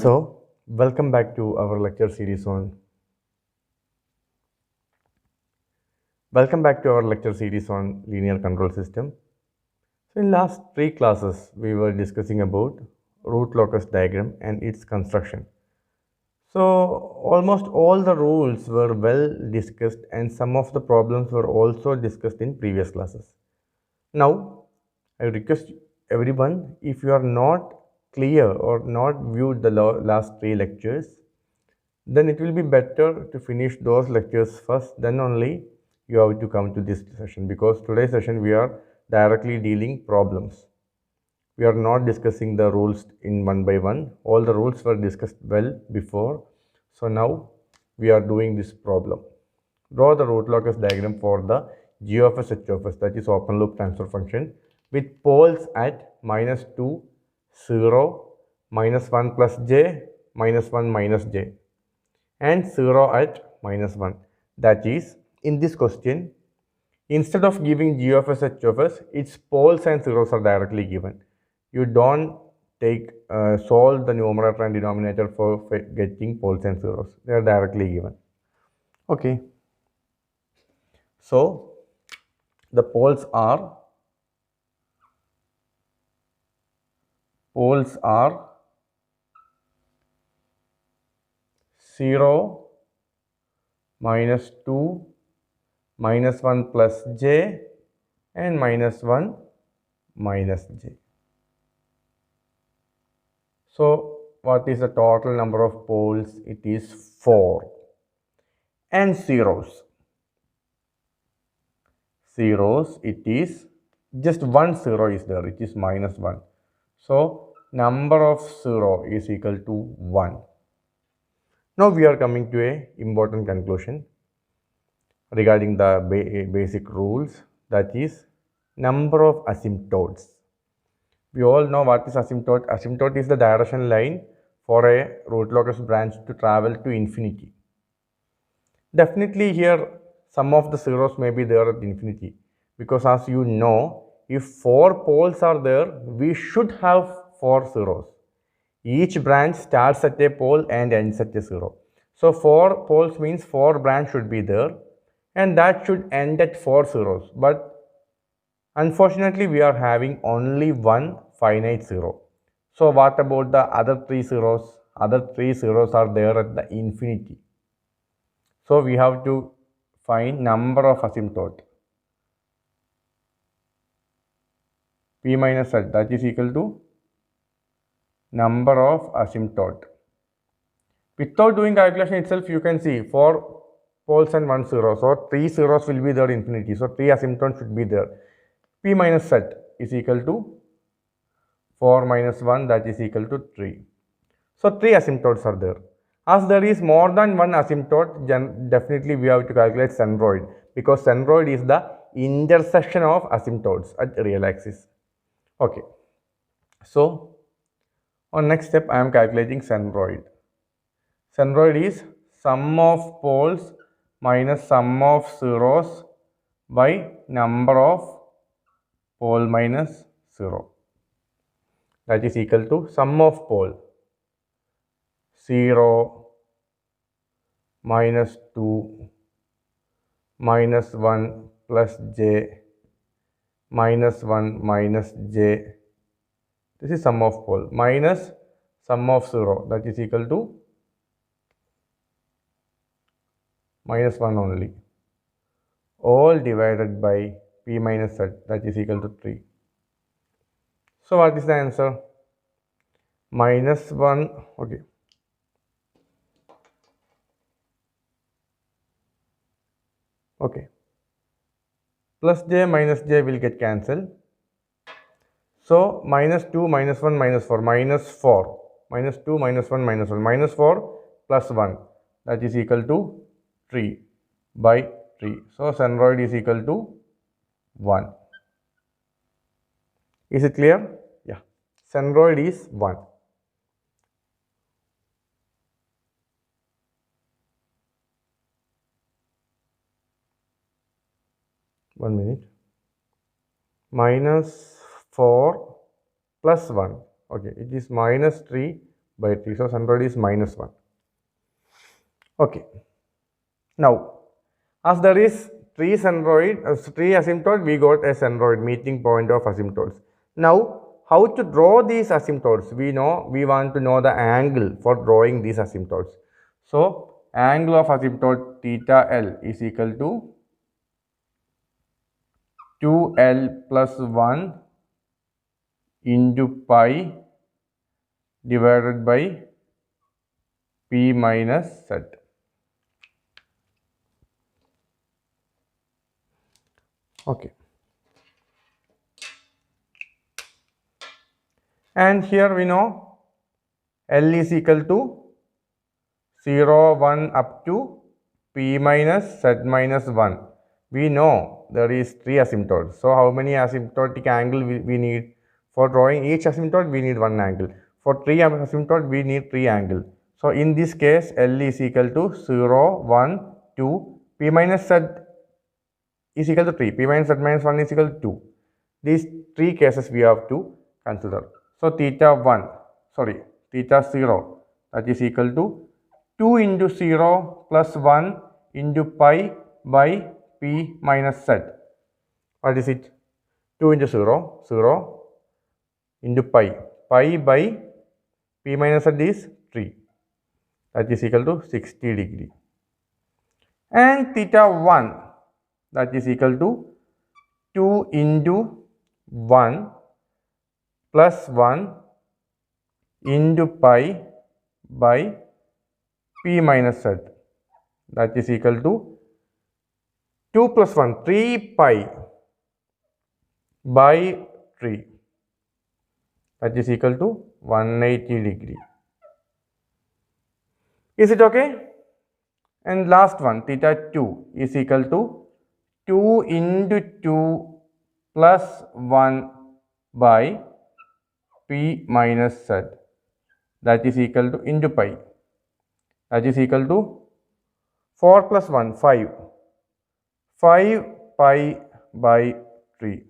Welcome back to our lecture series on linear control system. So in last three classes, we were discussing about root locus diagram and its construction. So almost all the rules were well discussed and some of the problems were also discussed in previous classes. Now, I request everyone, if you are not clear or not viewed the last three lectures, then it will be better to finish those lectures first, then only you have to come to this session, because today's session we are directly dealing problems. We are not discussing the rules in one by one. All the rules were discussed well before. So now we are doing this problem. Draw the root locus diagram for the g of s h of s, that is open loop transfer function, with poles at -2, 0, -1 plus j, -1 minus j, and 0 at -1. That is, in this question, instead of giving g of s h of s, its poles and zeros are directly given. You don't solve the numerator and denominator for getting poles and zeros. They are directly given. Okay. So the poles are 0, -2, -1 plus j, and -1 minus j. So what is the total number of poles? It is 4. And zeros, it is just one zero is there, it is -1. So number of 0 is equal to 1. Now we are coming to a important conclusion regarding the basic rules, that is number of asymptotes. We all know what is asymptote. Asymptote is the direction line for a root locus branch to travel to infinity. Definitely here some of the zeros may be there at infinity, because as you know, if 4 poles are there, we should have 4 zeros. Each branch starts at a pole and ends at a 0. So 4 poles means 4 branch should be there, and that should end at 4 zeros. But unfortunately, we are having only one finite 0. So what about the other 3 zeros? Other 3 zeros are there at the infinity. So we have to find number of asymptote. P minus z, that is equal to number of asymptote. Without doing calculation itself, you can see 4 poles and 1 zero. So 3 zeros will be there infinity. So 3 asymptotes should be there. P minus z is equal to 4 minus 1, that is equal to 3. So 3 asymptotes are there. As there is more than one asymptote, definitely we have to calculate centroid, because centroid is the intersection of asymptotes at real axis. Okay. So on next step, I am calculating centroid. Centroid is sum of poles minus sum of zeros by number of pole minus 0. That is equal to sum of pole 0, -2, -1 plus j, -1 minus j. This is sum of pole minus sum of 0, that is equal to -1 only, all divided by p minus z, that is equal to 3. So what is the answer? -1, okay. Okay. Plus j minus j will get cancelled. So -2, -1, -4, -4, -2, -1, -1, -4 plus 1, that is equal to 3 by 3. So centroid is equal to 1. Is it clear? Yeah. Centroid is 1. One minute. -4 plus 1. Okay, it is -3 by 3. So centroid is minus 1. Okay. Now, as there is three asymptote, we got a centroid, meeting point of asymptotes. Now, how to draw these asymptotes? We want to know the angle for drawing these asymptotes. So, angle of asymptote theta L is equal to 2L plus 1 into pi divided by P minus Z. Okay. And here we know L is equal to 0, 1 up to P minus Z minus 1. We know there is 3 asymptotes. So, how many asymptotic angle we need? For drawing each asymptote, we need 1 angle. For 3 asymptote, we need 3 angle. So, in this case, L is equal to 0, 1, 2, P minus Z is equal to 3, P minus Z minus 1 is equal to 2. These 3 cases we have to consider. So, theta 0, that is equal to 2 into 0 plus 1 into pi by P minus Z. What is it? 2 into 0, 0 into pi. Pi by P minus Z is 3. That is equal to 60 degree. And theta 1, that is equal to 2 into 1 plus 1 into pi by P minus Z, that is equal to 2 plus 1, 3 pi by 3, that is equal to 180 degree. Is it okay? And last one, theta 2 is equal to 2 into 2 plus 1 by P minus Z, that is equal to into pi, that is equal to 4 plus 1, 5. 5 pi by 3.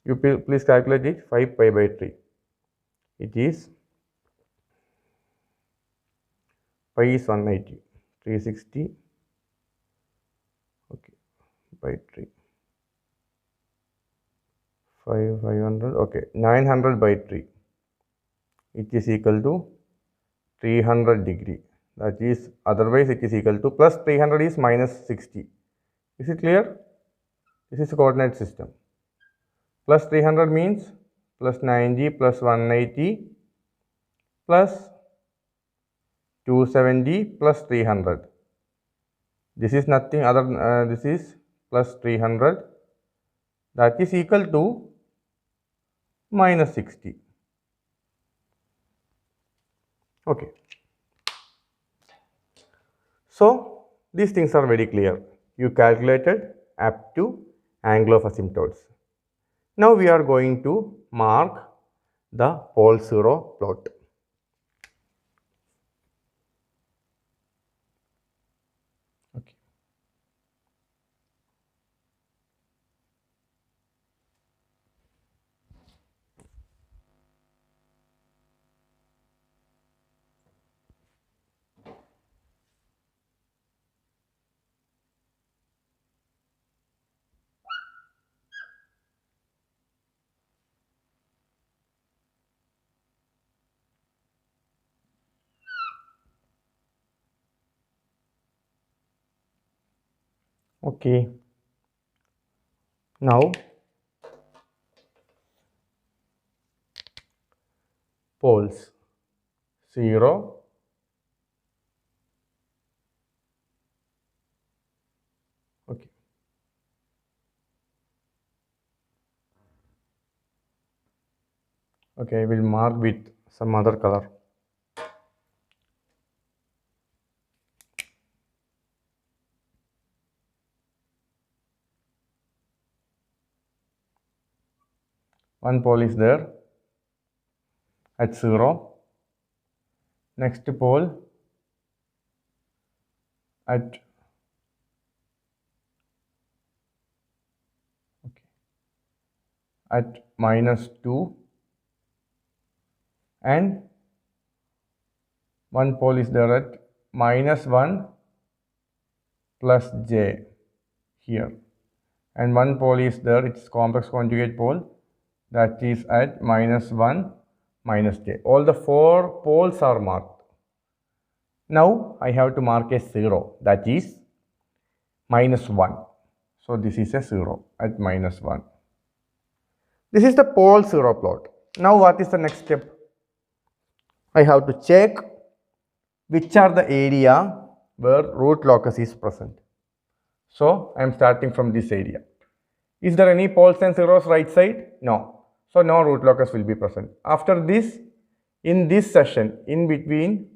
You please calculate it. 5 pi by 3. It is pi is 180. 360. Okay. By 3. 500. Okay. 900 by 3. It is equal to 300 degree. That is, otherwise it is equal to plus 300 is minus 60. Is it clear? This is a coordinate system. Plus 300 means plus 90 plus 180 plus 270 plus 300. This is nothing other, this is plus 300, that is equal to minus 60. Okay. So, these things are very clear. You calculated up to angle of asymptotes. Now, we are going to mark the pole zero plot. Okay. Okay. Now, poles 0, okay. Okay, I will mark with some other color. One pole is there at 0. Next pole at at minus 2 and one pole is there at minus 1 plus j here, and one pole is there, it's complex conjugate pole, that is at minus 1 minus j. All the 4 poles are marked. Now I have to mark a 0, that is minus 1. So this is a 0 at minus 1. This is the pole 0 plot. Now what is the next step? I have to check which are the area where root locus is present. So I am starting from this area. Is there any poles and zeros right side? No. So no root locus will be present. After this, in this session, in between,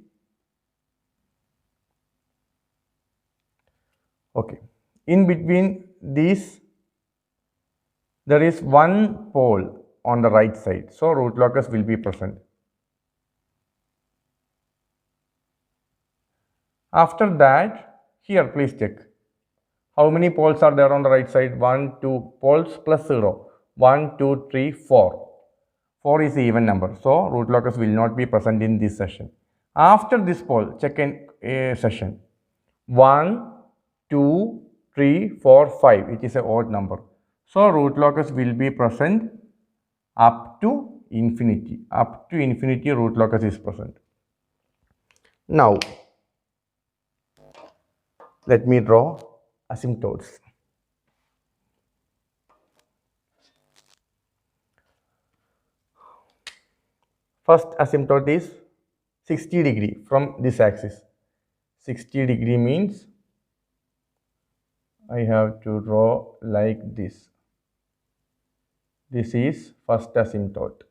in between these, there is one pole on the right side. So root locus will be present. After that, here please check. How many poles are there on the right side? 1, 2 poles plus 0. 1, 2, 3, 4. 4 is the even number. So root locus will not be present in this session. After this pole, check in a session. 1, 2, 3, 4, 5. It is an odd number. So root locus will be present up to infinity. Up to infinity root locus is present. Now, let me draw asymptotes. First asymptote is 60 degree from this axis. 60 degree means I have to draw like this. This is first asymptote.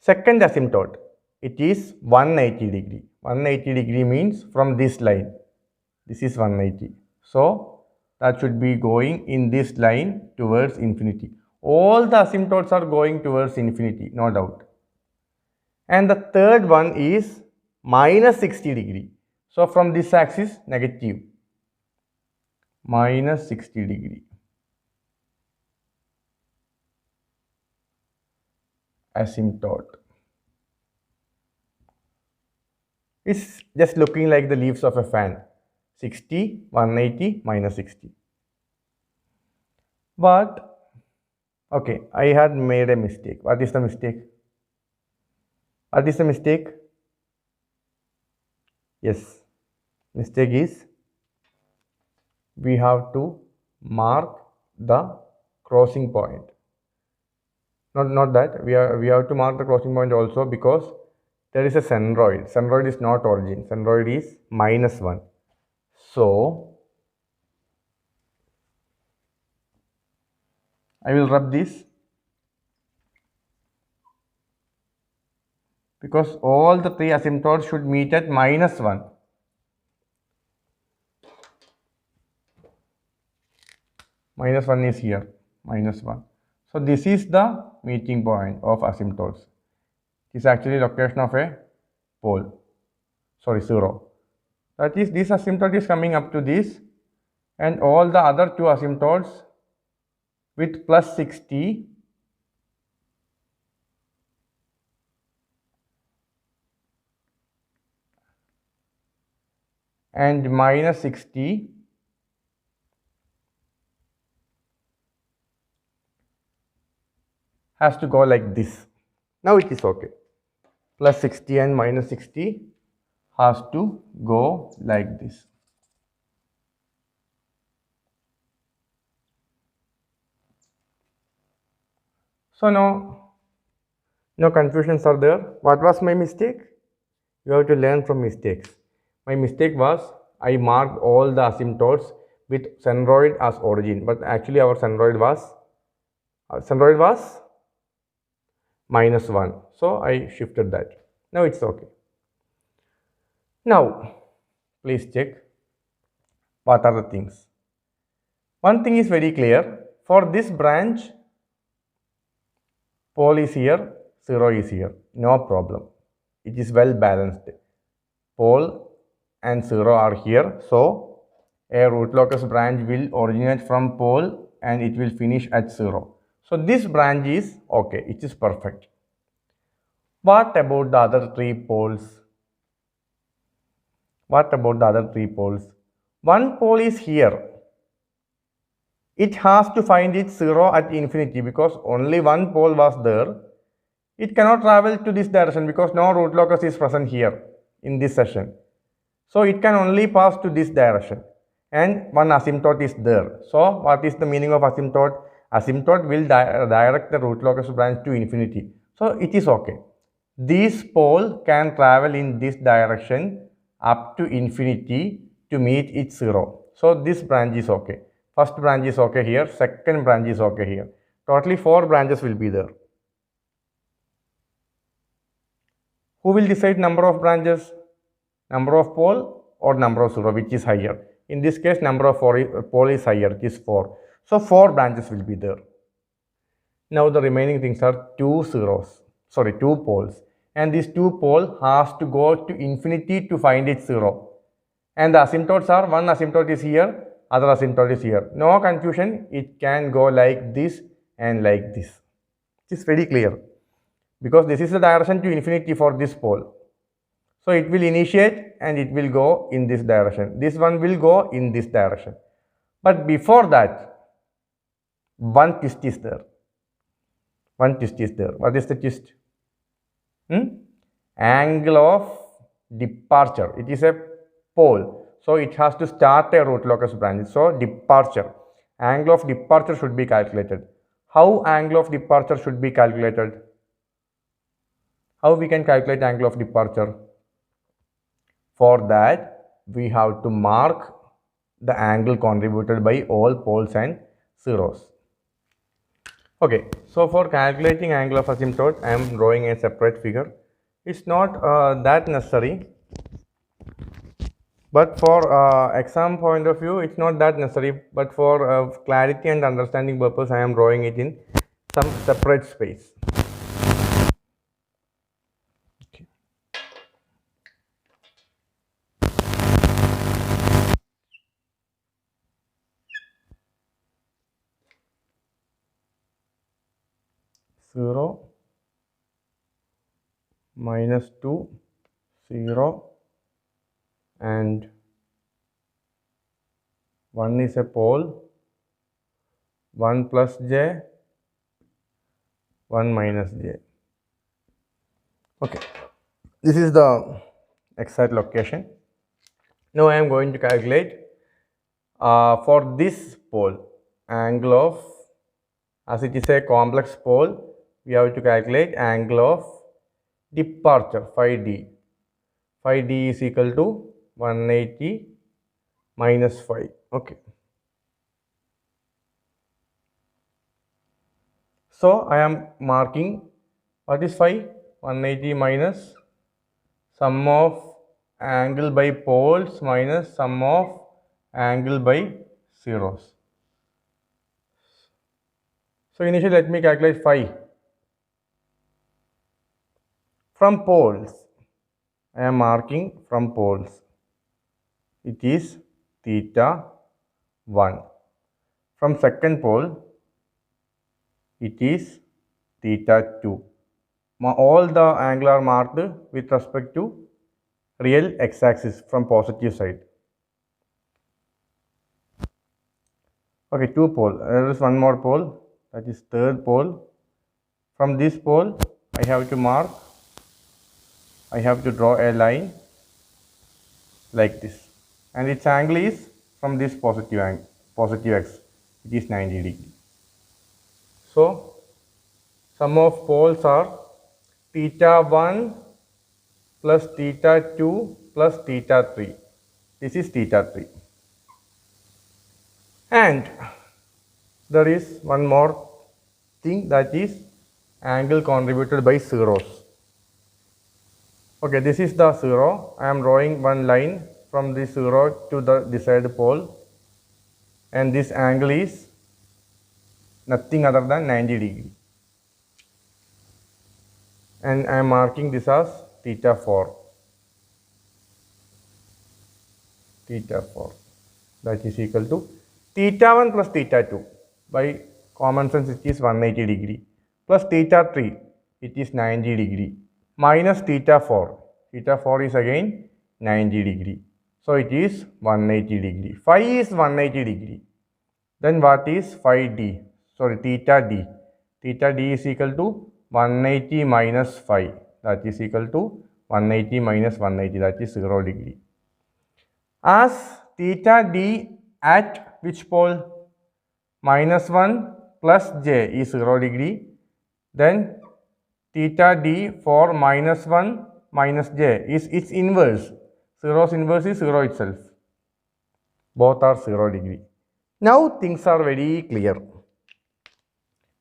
Second asymptote, it is 180 degree. 180 degree means from this line. This is 180. So that should be going in this line towards infinity. All the asymptotes are going towards infinity, no doubt. And the third one is minus 60 degree. So from this axis, negative. Minus 60 degree. Asymptote. It's just looking like the leaves of a fan. 60, 180, minus 60. But, okay, I had made a mistake. What is the mistake? What is the mistake? Yes, mistake is we have to mark the crossing point. Not that, we have to mark the crossing point also because there is a centroid. Centroid is not origin. Centroid is minus 1. So, I will rub this because all the 3 asymptotes should meet at minus 1. Minus 1 is here. Minus 1. So, this is the meeting point of asymptotes. It is actually location of a pole. Sorry, 0. That is, this asymptote is coming up to this, and all the other 2 asymptotes with plus 60 and minus 60 has to go like this. Now it is okay. Plus 60 and minus 60 has to go like this. So now, no confusions are there. What was my mistake? You have to learn from mistakes. My mistake was I marked all the asymptotes with centroid as origin, but actually our centroid was minus 1. So I shifted that. Now it's okay. Now, please check what are the things. One thing is very clear. For this branch, pole is here, 0 is here. No problem. It is well balanced. Pole and 0 are here. So a root locus branch will originate from pole and it will finish at 0. So this branch is okay, it is perfect. What about the other 3 poles? What about the other 3 poles? One pole is here. It has to find its 0 at infinity because only one pole was there. It cannot travel to this direction because no root locus is present here in this section. So it can only pass to this direction and one asymptote is there. So what is the meaning of asymptote? Asymptote will direct the root locus branch to infinity. So it is okay. This pole can travel in this direction up to infinity to meet its 0. So this branch is okay. First branch is okay here, second branch is okay here. Totally 4 branches will be there. Who will decide number of branches? Number of pole or number of 0, which is higher? In this case, number of pole is higher, it is 4. So 4 branches will be there. Now the remaining things are 2 poles. And this 2 pole has to go to infinity to find its 0. And the asymptotes are, one asymptote is here, other asymptote is here. No confusion, it can go like this and like this. It is very clear. Because this is the direction to infinity for this pole. So it will initiate and it will go in this direction. This one will go in this direction. But before that, one twist is there. One twist is there. What is the twist? Angle of departure. It is a pole. So it has to start a root locus branch. So departure. Angle of departure should be calculated. How angle of departure should be calculated? How we can calculate angle of departure? For that, we have to mark the angle contributed by all poles and zeros. Okay, so for calculating angle of asymptote, I am drawing a separate figure. It's not that necessary, but for exam point of view, it's not that necessary, but for clarity and understanding purpose, I am drawing it in some separate space. 0, -2, 0, and 1 is a pole, 1 plus j, 1 minus j. Okay, this is the exact location. Now I am going to calculate for this pole angle of, as it is a complex pole, we have to calculate angle of departure, phi d. Phi d is equal to 180 minus phi. Okay. So I am marking what is phi? 180 minus sum of angle by poles minus sum of angle by zeros. So initially let me calculate phi. From poles, I am marking from poles. It is theta 1. From second pole, it is theta 2. All the angle are marked with respect to real x-axis from positive side. Okay, 2 pole. There is one more pole, that is third pole. From this pole, I have to mark, I have to draw a line like this, and its angle is from this positive angle, positive x, it is 90 degree. So sum of poles are theta 1 plus theta 2 plus theta 3. This is theta 3. And there is one more thing, that is angle contributed by zeros. Okay, this is the 0. I am drawing one line from this 0 to the desired pole, and this angle is nothing other than 90 degree. And I am marking this as theta 4. Theta 4. that is equal to theta 1 plus theta 2. By common sense, it is 180 degree plus theta 3, it is 90 degree minus theta 4. Theta 4 is again 90 degree. So it is 180 degree. Phi is 180 degree. Then what is phi d? Sorry, theta d. Theta d is equal to 180 minus phi. That is equal to 180 minus 180. That is 0 degree. As theta d at which pole? Minus 1 plus j is 0 degree. Then theta d for minus 1 minus j is its inverse. 0's inverse is 0 itself. Both are 0 degree. Now things are very clear.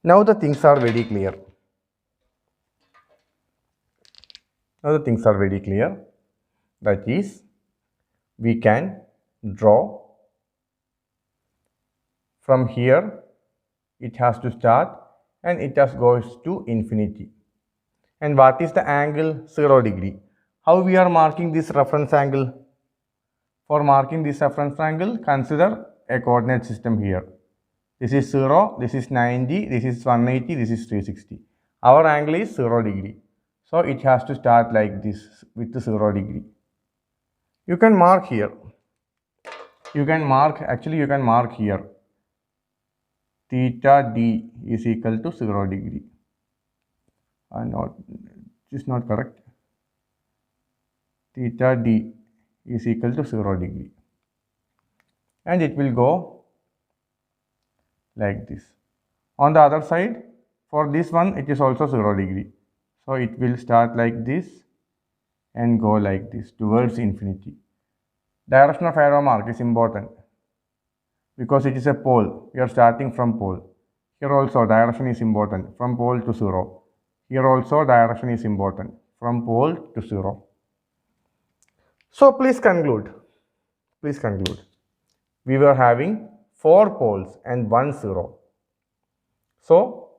Now the things are very clear. That is, we can draw from here. It has to start and it goes to infinity. And what is the angle? 0 degree. How we are marking this reference angle? For marking this reference angle, consider a coordinate system here. This is 0, this is 90, this is 180, this is 360. Our angle is 0 degree. So it has to start like this with the 0 degree. You can mark here. You can mark here. Theta d is equal to 0 degree. It is not correct. Theta d is equal to 0 degree. And it will go like this. On the other side, for this one, it is also 0 degree. So it will start like this and go like this towards infinity. Direction of arrow mark is important because it is a pole. We are starting from pole. Here also direction is important, from pole to 0. Here also direction is important, from pole to 0. So please conclude. We were having 4 poles and 1 0. So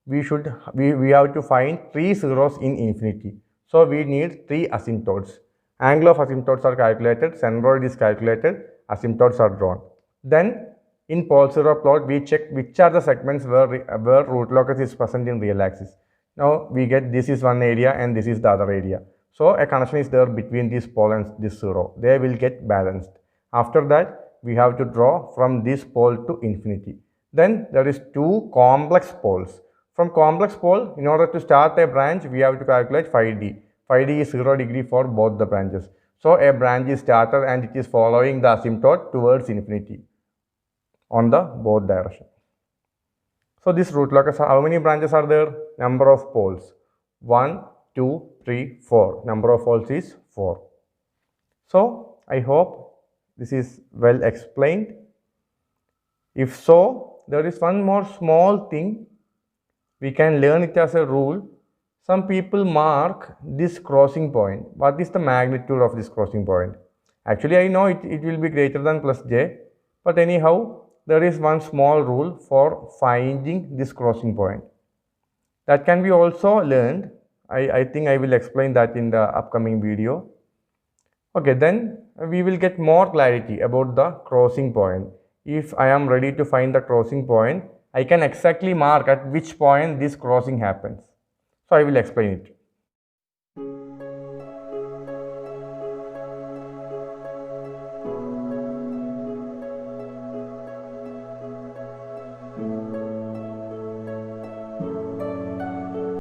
we have to find 3 zeros in infinity. So we need 3 asymptotes. Angle of asymptotes are calculated, centroid is calculated, asymptotes are drawn. Then in pole 0 plot, we check which are the segments where root locus is present in real axis. Now we get this is one area and this is the other area. So a connection is there between this pole and this 0. They will get balanced. After that, we have to draw from this pole to infinity. Then there is 2 complex poles. From complex pole, in order to start a branch, we have to calculate phi d. Phi d is 0 degree for both the branches. So a branch is started and it is following the asymptote towards infinity on the both direction. So this root locus, how many branches are there? Number of poles. 1, 2, 3, 4. Number of poles is 4. So I hope this is well explained. If so, there is one more small thing. We can learn it as a rule. Some people mark this crossing point. What is the magnitude of this crossing point? Actually, I know it will be greater than plus j. But anyhow, there is one small rule for finding this crossing point. That can be also learned. I think I will explain that in the upcoming video. Okay, then we will get more clarity about the crossing point. If I am ready to find the crossing point, I can exactly mark at which point this crossing happens. So I will explain it.